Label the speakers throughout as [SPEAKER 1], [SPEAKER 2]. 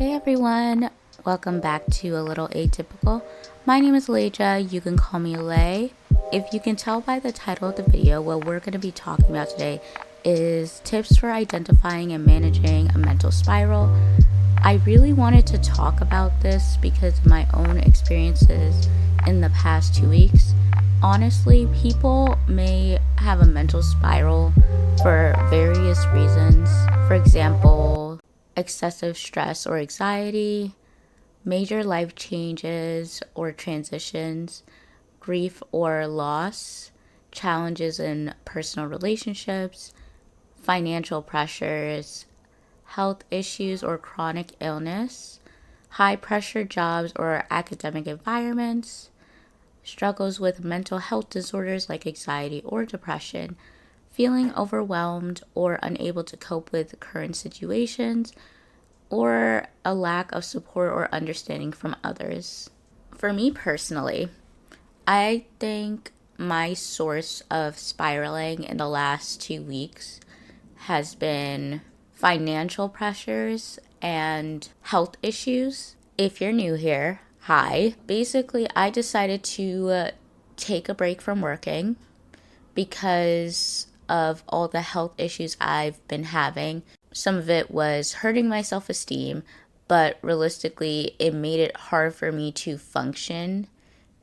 [SPEAKER 1] Hey everyone, welcome back to A Little Atypical. My name is Leja, you can call me Lay. If you can tell by the title of the video, what we're going to be talking about today is tips for identifying and managing a mental spiral. I really wanted to talk about this because of my own experiences in the past 2 weeks. Honestly, people may have a mental spiral for various reasons. For example, excessive stress or anxiety, major life changes or transitions, grief or loss, challenges in personal relationships, financial pressures, health issues or chronic illness, high pressure jobs or academic environments, struggles with mental health disorders like anxiety or depression, feeling overwhelmed or unable to cope with current situations, or a lack of support or understanding from others. For me personally, I think my source of spiraling in the last 2 weeks has been financial pressures and health issues. If you're new here, hi. Basically, I decided to take a break from working because of all the health issues I've been having. Some of it was hurting my self-esteem, but realistically, it made it hard for me to function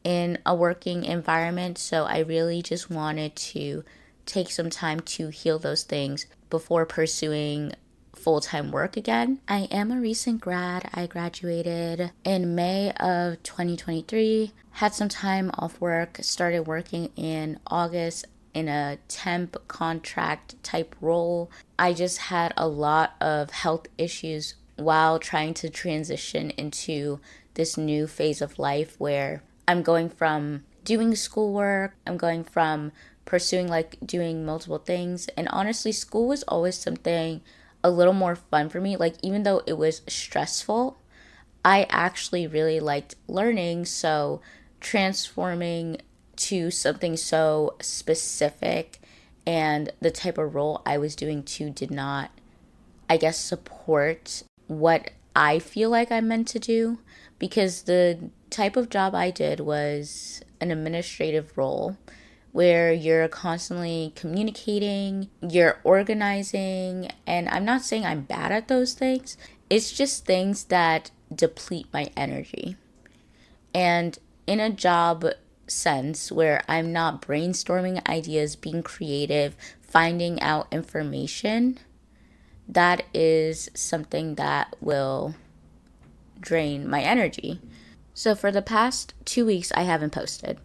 [SPEAKER 1] in a working environment. So I really just wanted to take some time to heal those things before pursuing full-time work again. I am a recent grad. I graduated in May of 2023, had some time off work, started working in August in a temp contract type role. I just had a lot of health issues while trying to transition into this new phase of life where I'm going from doing schoolwork, I'm going from pursuing doing multiple things. And honestly, school was always something a little more fun for me. Even though it was stressful, I actually really liked learning. So transforming to something so specific and the type of role I was doing too did not, I guess, support what I feel like I'm meant to do, because the type of job I did was an administrative role where you're constantly communicating, you're organizing, and I'm not saying I'm bad at those things. It's just things that deplete my energy. And in a job sense where I'm not brainstorming ideas, being creative, finding out information, that is something that will drain my energy. So for the past 2 weeks, I haven't posted.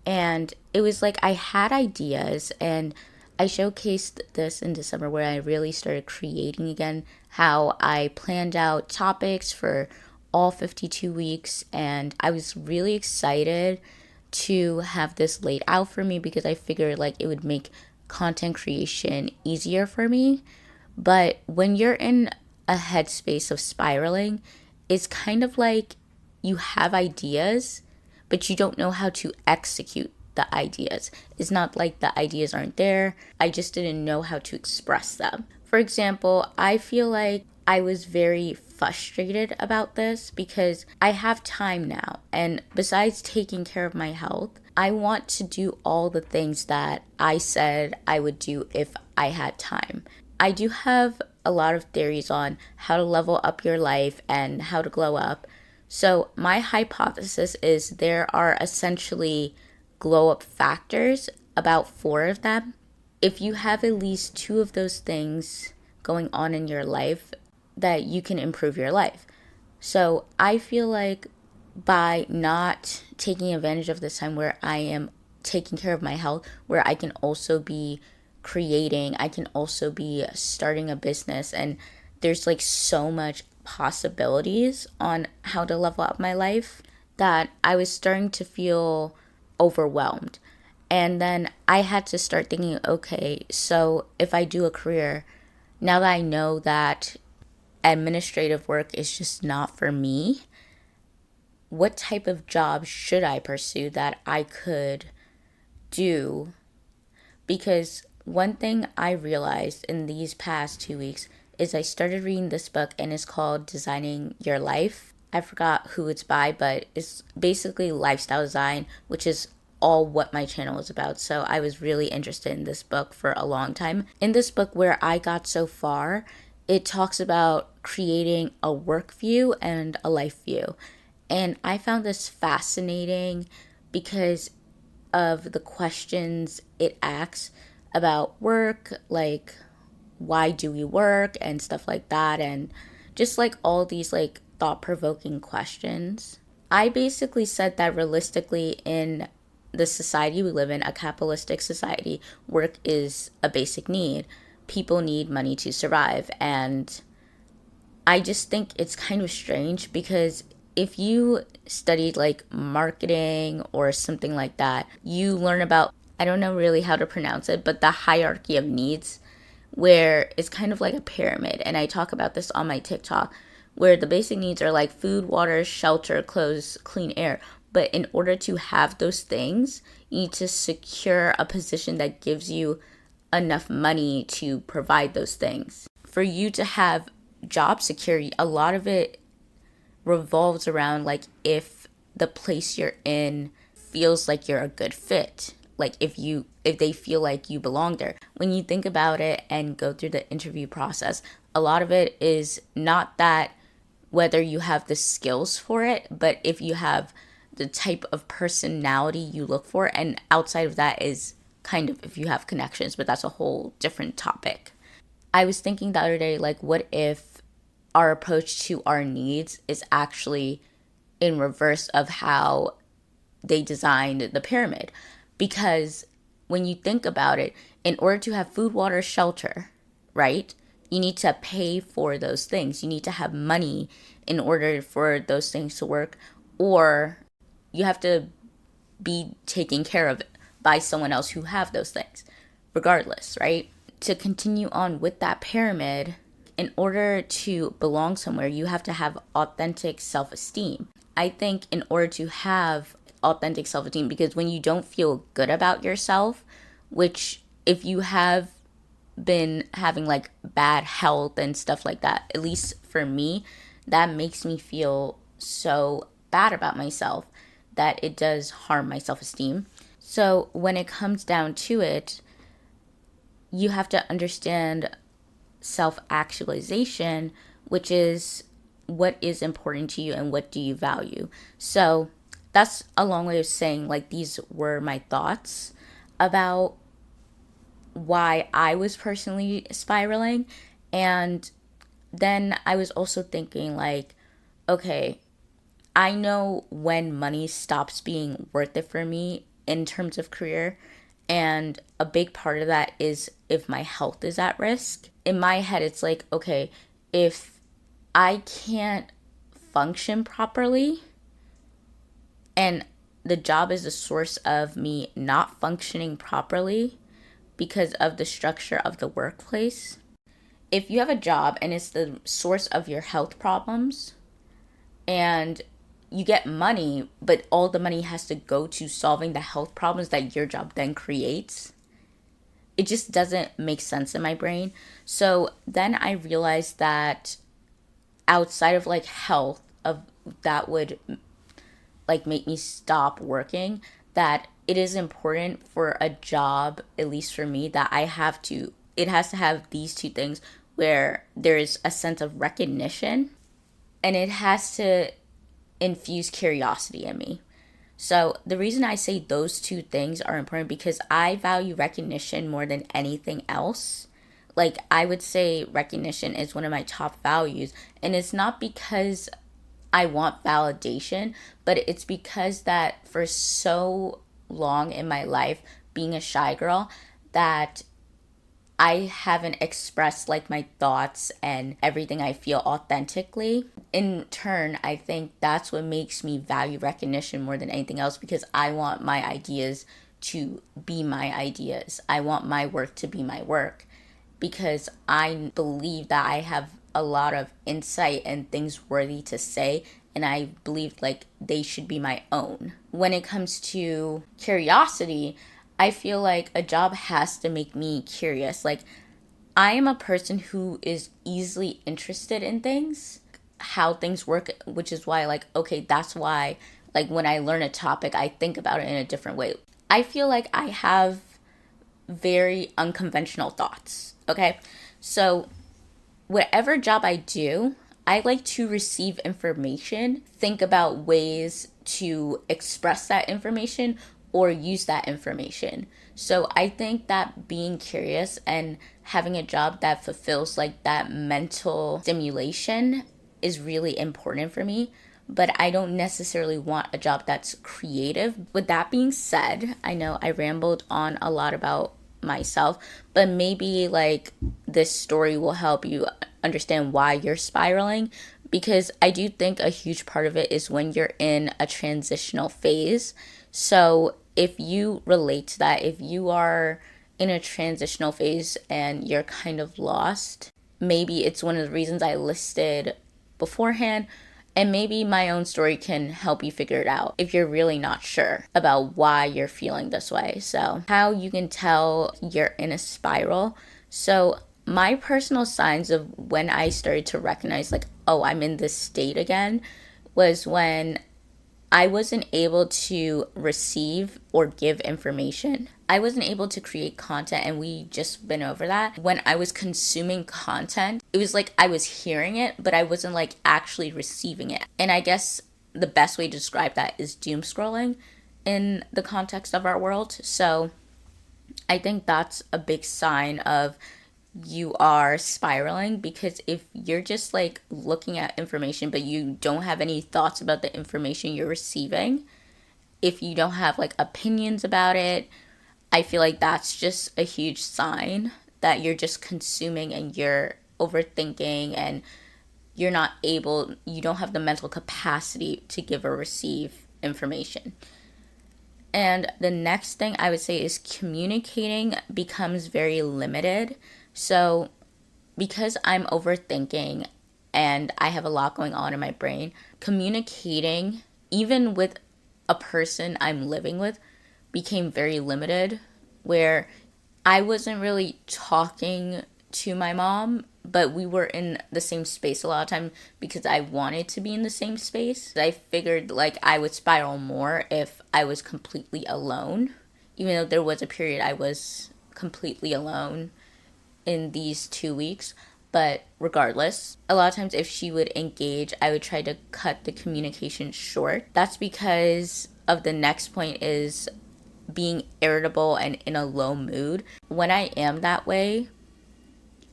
[SPEAKER 1] And it was like I had ideas, and I showcased this in December where I really started creating again, how I planned out topics for all 52 weeks. And I was really excited to have this laid out for me because I figured it would make content creation easier for me. But when you're in a headspace of spiraling, it's kind of like you have ideas, but you don't know how to execute the ideas. It's not like the ideas aren't there. I just didn't know how to express them. For example, I feel like I was very frustrated about this because I have time now. And besides taking care of my health, I want to do all the things that I said I would do if I had time. I do have a lot of theories on how to level up your life and how to glow up. So my hypothesis is there are essentially glow up factors, about 4 of them. If you have at least 2 of those things going on in your life, that you can improve your life. So I feel like by not taking advantage of this time where I am taking care of my health, where I can also be creating, I can also be starting a business, and there's so much possibilities on how to level up my life, that I was starting to feel overwhelmed. And then I had to start thinking, okay, so if I do a career, now that I know that administrative work is just not for me, what type of job should I pursue that I could do? Because one thing I realized in these past 2 weeks is I started reading this book, and it's called Designing Your Life. I forgot who it's by, but it's basically lifestyle design, which is all what my channel is about. So I was really interested in this book for a long time. In this book, where I got so far, it talks about creating a work view and a life view. And I found this fascinating because of the questions it asks about work, like why do we work and stuff like that, and just like all these like thought-provoking questions. I basically said that realistically, in the society we live in, a capitalistic society, work is a basic need. People need money to survive, and I just think it's kind of strange because if you studied like marketing or something like that, you learn about, I don't know really how to pronounce it, but the hierarchy of needs, where it's kind of like a pyramid. And I talk about this on my TikTok, where the basic needs are like food, water, shelter, clothes, clean air. But in order to have those things, you need to secure a position that gives you enough money to provide those things. For you to have job security, a lot of it revolves around like if the place you're in feels like you're a good fit, like if they feel like you belong there. When you think about it and go through the interview process, a lot of it is not that whether you have the skills for it, but if you have the type of personality you look for, and outside of that is kind of if you have connections, but that's a whole different topic. I was thinking the other day, like, what if our approach to our needs is actually in reverse of how they designed the pyramid? Because when you think about it, in order to have food, water, shelter, right, you need to pay for those things. You need to have money in order for those things to work, or you have to be taken care of by someone else who have those things, regardless, right? To continue on with that pyramid, in order to belong somewhere, you have to have authentic self-esteem. I think in order to have authentic self-esteem, because when you don't feel good about yourself, which if you have been having like bad health and stuff like that, at least for me, that makes me feel so bad about myself that it does harm my self-esteem. So when it comes down to it, you have to understand self-actualization, which is what is important to you and what do you value. So that's a long way of saying like these were my thoughts about why I was personally spiraling. And then I was also thinking like, okay, I know when money stops being worth it for me in terms of career. And a big part of that is if my health is at risk. In my head, it's like, okay, if I can't function properly and the job is a source of me not functioning properly because of the structure of the workplace. If you have a job and it's the source of your health problems and you get money, but all the money has to go to solving the health problems that your job then creates, it just doesn't make sense in my brain. So then I realized that outside of like health, of that would like make me stop working, that it is important for a job, at least for me, that it has to have these two things, where there's a sense of recognition and it has to infuse curiosity in me. So the reason I say those two things are important, because I value recognition more than anything else. Like I would say recognition is one of my top values, and it's not because I want validation, but it's because that for so long in my life, being a shy girl, that I haven't expressed like my thoughts and everything I feel authentically. In turn, I think that's what makes me value recognition more than anything else, because I want my ideas to be my ideas. I want my work to be my work, because I believe that I have a lot of insight and things worthy to say, and I believe like they should be my own. When it comes to curiosity, I feel like a job has to make me curious. Like I am a person who is easily interested in things, how things work, which is why, like, okay, that's why, like, when I learn a topic, I think about it in a different way. I feel like I have very unconventional thoughts, okay? So, whatever job I do, I like to receive information, think about ways to express that information or use that information. So I think that being curious and having a job that fulfills like that mental stimulation is really important for me. But I don't necessarily want a job that's creative. With that being said, I know I rambled on a lot about myself, but maybe like this story will help you understand why you're spiraling, because I do think a huge part of it is when you're in a transitional phase. So if you relate to that, if you are in a transitional phase and you're kind of lost, maybe it's one of the reasons I listed beforehand. And maybe my own story can help you figure it out if you're really not sure about why you're feeling this way. So, how you can tell you're in a spiral. So, my personal signs of when I started to recognize, like, oh, I'm in this state again, was when I wasn't able to receive or give information. I wasn't able to create content, and we just been over that. When I was consuming content, it was like I was hearing it, but I wasn't like actually receiving it. And I guess the best way to describe that is doom scrolling in the context of our world. So I think that's a big sign of you are spiraling, because if you're just like looking at information but you don't have any thoughts about the information you're receiving, if you don't have like opinions about it, I feel like that's just a huge sign that you're just consuming and you're overthinking, and you don't have the mental capacity to give or receive information. And the next thing I would say is communicating becomes very limited. So, because I'm overthinking and I have a lot going on in my brain, communicating, even with a person I'm living with, became very limited, where I wasn't really talking to my mom, but we were in the same space a lot of time because I wanted to be in the same space. I figured like I would spiral more if I was completely alone, even though there was a period I was completely alone in these 2 weeks. But regardless, a lot of times if she would engage, I would try to cut the communication short. That's because of the next point is being irritable and in a low mood. When I am that way,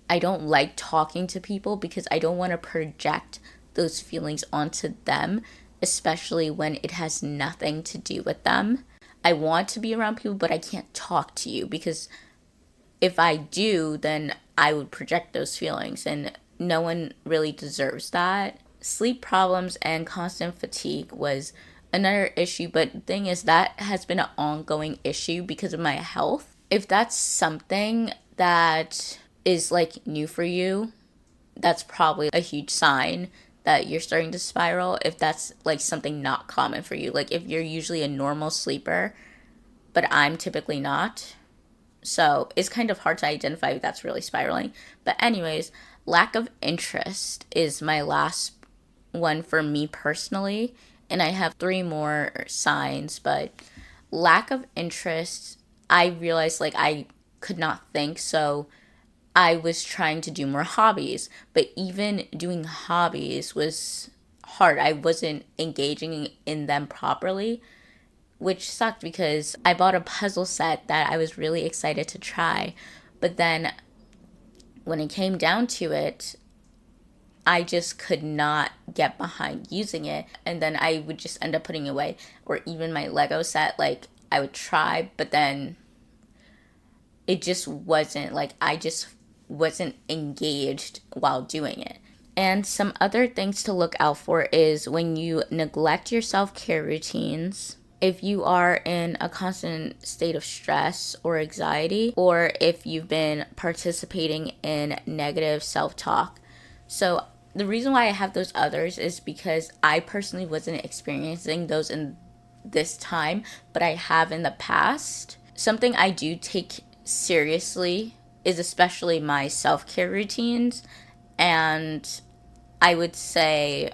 [SPEAKER 1] I don't like talking to people because I don't want to project those feelings onto them, especially when it has nothing to do with them. I want to be around people, but I can't talk to you because if I do, then I would project those feelings, and no one really deserves that. Sleep problems and constant fatigue was another issue, but the thing is, that has been an ongoing issue because of my health. If that's something that is like new for you, that's probably a huge sign that you're starting to spiral. If that's like something not common for you, like if you're usually a normal sleeper, but I'm typically not. So it's kind of hard to identify if that's really spiraling. But anyways, lack of interest is my last one for me personally. And I have three more signs, but lack of interest, I realized like I could not think. So I was trying to do more hobbies, but even doing hobbies was hard. I wasn't engaging in them properly, which sucked because I bought a puzzle set that I was really excited to try. But then when it came down to it, I just could not get behind using it. And then I would just end up putting it away. Or even my Lego set, like I would try, but then it just wasn't like I just wasn't engaged while doing it. And some other things to look out for is when you neglect your self-care routines, if you are in a constant state of stress or anxiety, or if you've been participating in negative self-talk. So the reason why I have those others is because I personally wasn't experiencing those in this time, but I have in the past. Something I do take seriously is especially my self-care routines, and I would say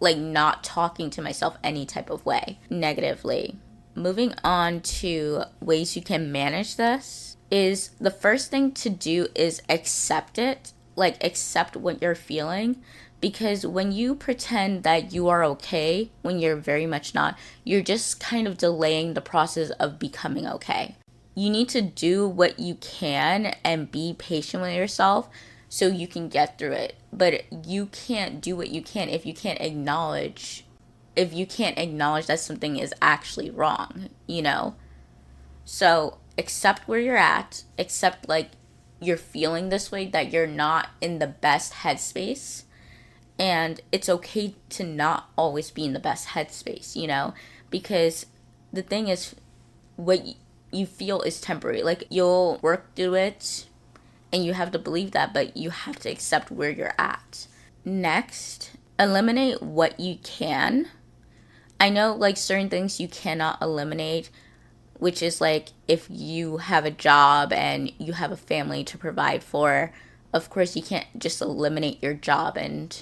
[SPEAKER 1] like not talking to myself any type of way negatively. Moving on to ways you can manage this is the first thing to do is accept it, like accept what you're feeling. Because when you pretend that you are okay when you're very much not, you're just kind of delaying the process of becoming okay. You need to do what you can and be patient with yourself so you can get through it. But you can't do what you can if you can't acknowledge that something is actually wrong, you know? So accept where you're at, accept like you're feeling this way, that you're not in the best headspace. And it's okay to not always be in the best headspace, you know? Because the thing is, what you feel is temporary. Like, you'll work through it, and you have to believe that, but you have to accept where you're at. Next, eliminate what you can. I know, like, certain things you cannot eliminate, which is like if you have a job and you have a family to provide for, of course you can't just eliminate your job and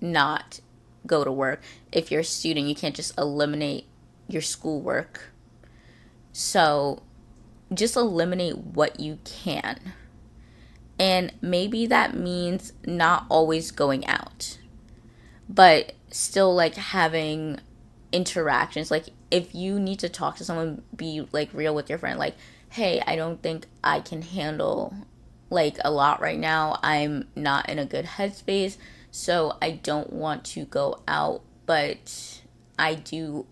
[SPEAKER 1] not go to work. If you're a student, you can't just eliminate your schoolwork. So just eliminate what you can. And maybe that means not always going out, but still like having interactions. Like if you need to talk to someone, be like real with your friend. Like, hey, I don't think I can handle like a lot right now. I'm not in a good headspace, so I don't want to go out, but I do,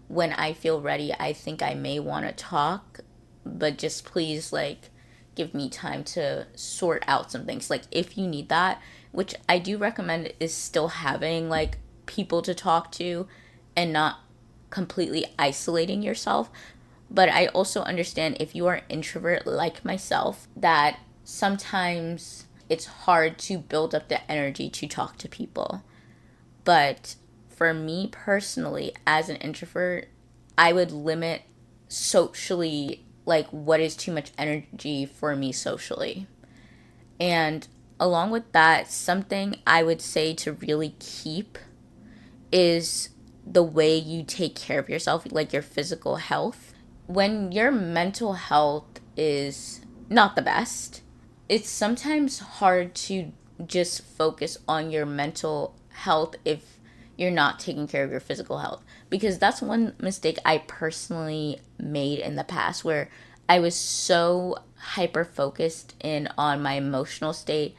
[SPEAKER 1] when I feel ready, I think I may want to talk, but just please like give me time to sort out some things. Like if you need that, which I do recommend, is still having like people to talk to and not completely isolating yourself. But I also understand if you are an introvert like myself, that sometimes it's hard to build up the energy to talk to people. But for me personally, as an introvert, I would limit socially, like what is too much energy for me socially. And along with that, something I would say to really keep is the way you take care of yourself, like your physical health. When your mental health is not the best, it's sometimes hard to just focus on your mental health if you're not taking care of your physical health. Because that's one mistake I personally made in the past, where I was so hyper focused in on my emotional state.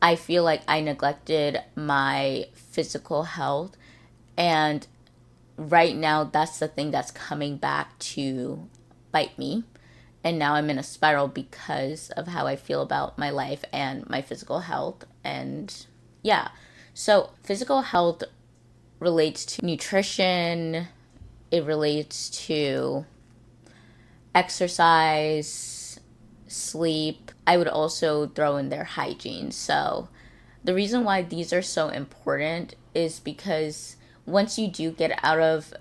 [SPEAKER 1] I feel like I neglected my physical health. And right now, that's the thing that's coming back to bite me. And now I'm in a spiral because of how I feel about my life and my physical health. And yeah, so physical health relates to nutrition, it relates to exercise, sleep. I would also throw in their hygiene. So the reason why these are so important is because once you do get out of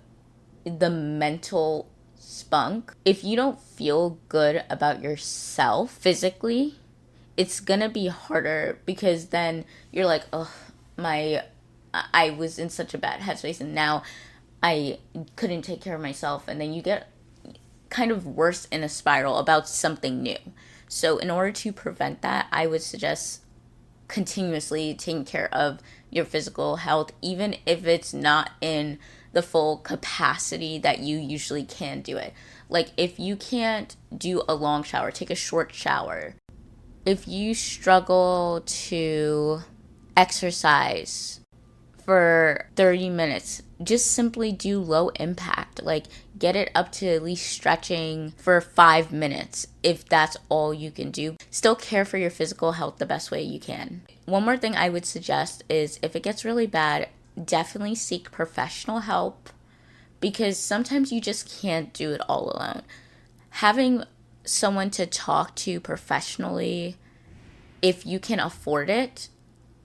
[SPEAKER 1] the mental spunk, if you don't feel good about yourself physically, it's gonna be harder, because then you're like, oh, I was in such a bad headspace and now I couldn't take care of myself, and then you get kind of worse in a spiral about something new. So in order to prevent that, I would suggest continuously taking care of your physical health, even if it's not in the full capacity that you usually can do it. Like if you can't do a long shower, take a short shower. If you struggle to exercise for 30 minutes, just simply do low impact. Like get it up to at least stretching for 5 minutes if that's all you can do. Still care for your physical health the best way you can. One more thing I would suggest is, if it gets really bad, definitely seek professional help, because sometimes you just can't do it all alone. Having someone to talk to professionally, if you can afford it,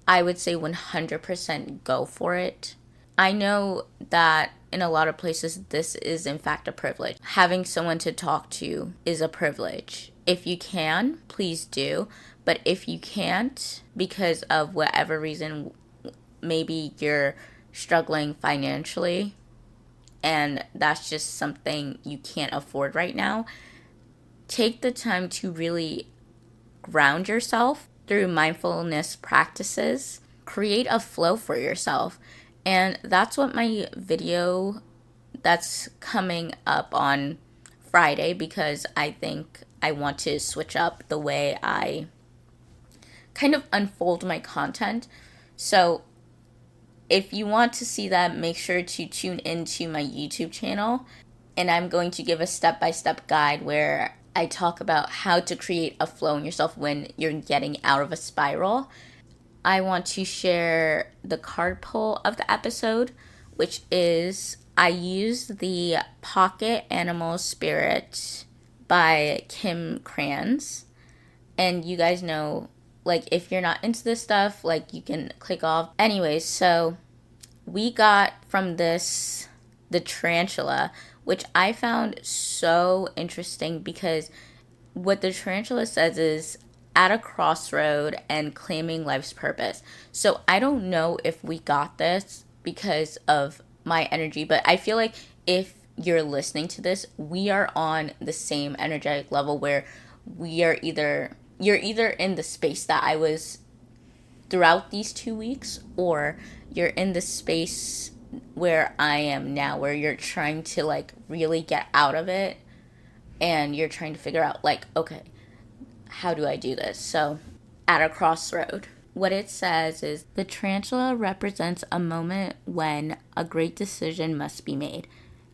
[SPEAKER 1] I would say 100% go for it. I know that in a lot of places, this is in fact a privilege. Having someone to talk to is a privilege. If you can, please do. But if you can't, because of whatever reason, maybe you're struggling financially and that's just something you can't afford right now, take the time to really ground yourself through mindfulness practices. Create a flow for yourself. And that's what my video that's coming up on Friday, because I think I want to switch up the way I kind of unfold my content. So if you want to see that, make sure to tune into my YouTube channel. And I'm going to give a step-by-step guide where I talk about how to create a flow in yourself when you're getting out of a spiral. I want to share the card pull of the episode, which is I used the Pocket Animal Spirit by Kim Kranz. And you guys know, like, if you're not into this stuff, like, you can click off. Anyways, so we got from this the tarantula, which I found so interesting because what the tarantula says is at a crossroad and claiming life's purpose. So I don't know if we got this because of my energy, but I feel like if you're listening to this, we are on the same energetic level where we are you're either in the space that I was throughout these 2 weeks, or you're in the space where I am now, where you're trying to like really get out of it and you're trying to figure out like, okay, how do I do this? So at a crossroad, what it says is the tarantula represents a moment when a great decision must be made.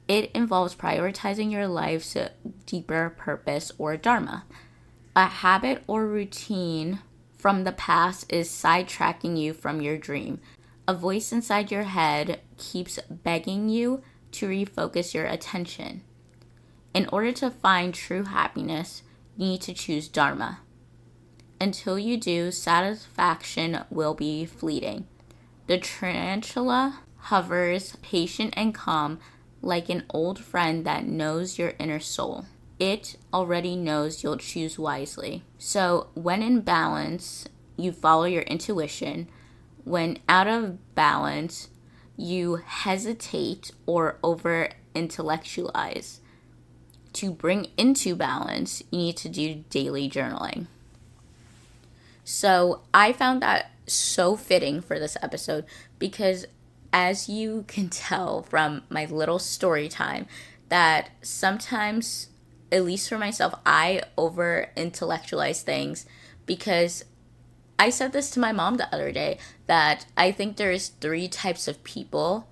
[SPEAKER 1] It involves prioritizing your life's deeper purpose or dharma. A habit or routine from the past is sidetracking you from your dream. A voice inside your head keeps begging you to refocus your attention. In order to find true happiness, you need to choose dharma. Until you do, satisfaction will be fleeting. The tarantula hovers, patient and calm, like an old friend that knows your inner soul. It already knows you'll choose wisely. So when in balance, you follow your intuition. When out of balance, you hesitate or over intellectualize. To bring into balance, you need to do daily journaling. So I found that so fitting for this episode because, as you can tell from my little story time, that sometimes, at least for myself, I over intellectualize things because I said this to my mom the other day that I think there's 3 types of people.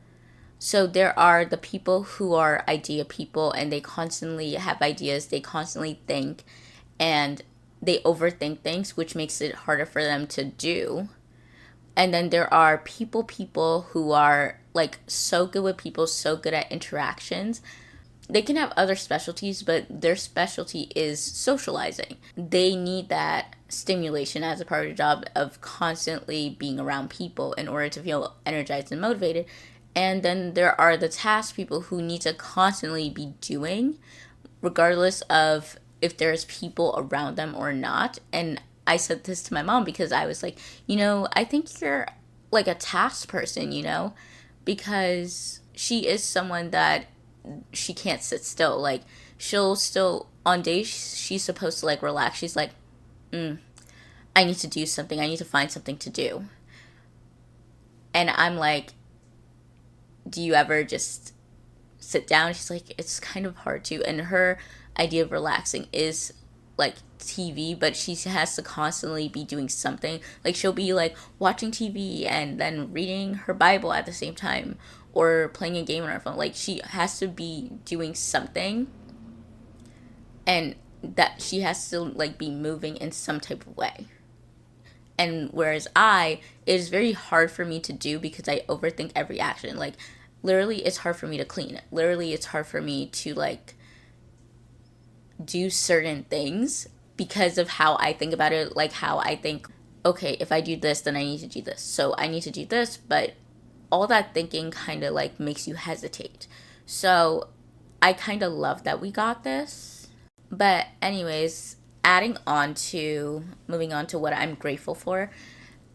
[SPEAKER 1] So there are the people who are idea people and they constantly have ideas, they constantly think, and they overthink things, which makes it harder for them to do. And then there are people who are like so good with people, so good at interactions. They can have other specialties, but their specialty is socializing. They need that stimulation as a part of the job of constantly being around people in order to feel energized and motivated. And then there are the task people who need to constantly be doing, regardless of if there's people around them or not. And I said this to my mom because I was like, I think you're like a task person, because she is someone that she can't sit still. Like, she'll still, on days she's supposed to like relax, she's like, I need to do something. I need to find something to do. And I'm like, do you ever just sit down? She's like, it's kind of hard to. And her idea of relaxing is like TV, but she has to constantly be doing something. Like, she'll be like watching TV and then reading her Bible at the same time, or playing a game on her phone. Like, she has to be doing something, and that she has to like be moving in some type of way. And whereas it is very hard for me to do because I overthink every action. Like, literally, it's hard for me to clean. Literally, it's hard for me to like do certain things because of how I think about it. Like, how I think, okay, if I do this, then I need to do this. So I need to do this, but all that thinking kind of like makes you hesitate. So I kind of love that we got this. But anyways, moving on to what I'm grateful for,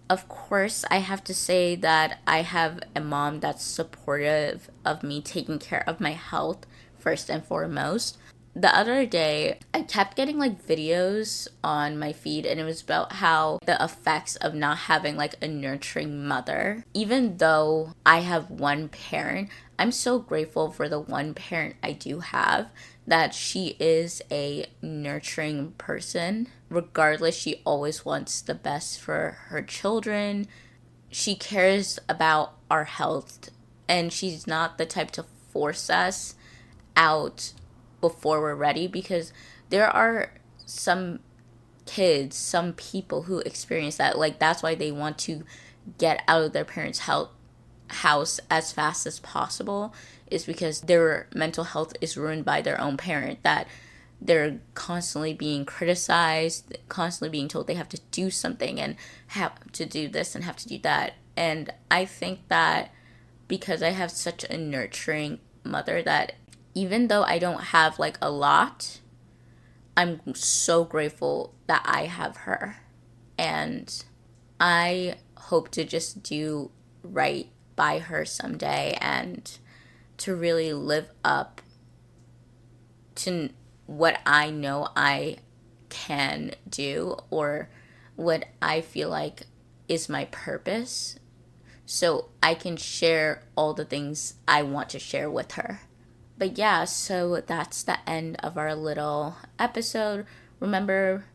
[SPEAKER 1] of course, I have to say that I have a mom that's supportive of me taking care of my health first and foremost. The other day, I kept getting like videos on my feed, and it was about how the effects of not having like a nurturing mother. Even though I have one parent, I'm so grateful for the one parent I do have, that she is a nurturing person. Regardless, she always wants the best for her children. She cares about our health, and she's not the type to force us out before we're ready, because there are some kids, some people who experience that. Like, that's why they want to get out of their parents' house as fast as possible, is because their mental health is ruined by their own parent, that they're constantly being criticized, constantly being told they have to do something and have to do this and have to do that. And I think that because I have such a nurturing mother, that even though I don't have like a lot, I'm so grateful that I have her. And I hope to just do right by her someday, and to really live up to what I know I can do, or what I feel like is my purpose, so I can share all the things I want to share with her. But yeah, so that's the end of our little episode. Remember,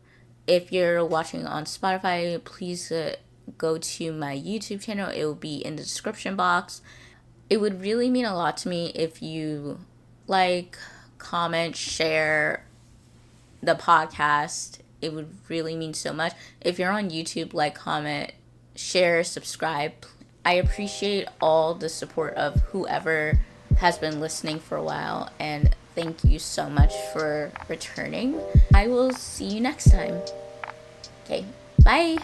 [SPEAKER 1] if you're watching on Spotify, please go to my YouTube channel. It will be in the description box. It would really mean a lot to me if you like, comment, share the podcast. It would really mean so much. If you're on YouTube, like, comment, share, subscribe. I appreciate all the support of whoever has been listening for a while, and thank you so much for returning. I will see you next time. Okay, bye.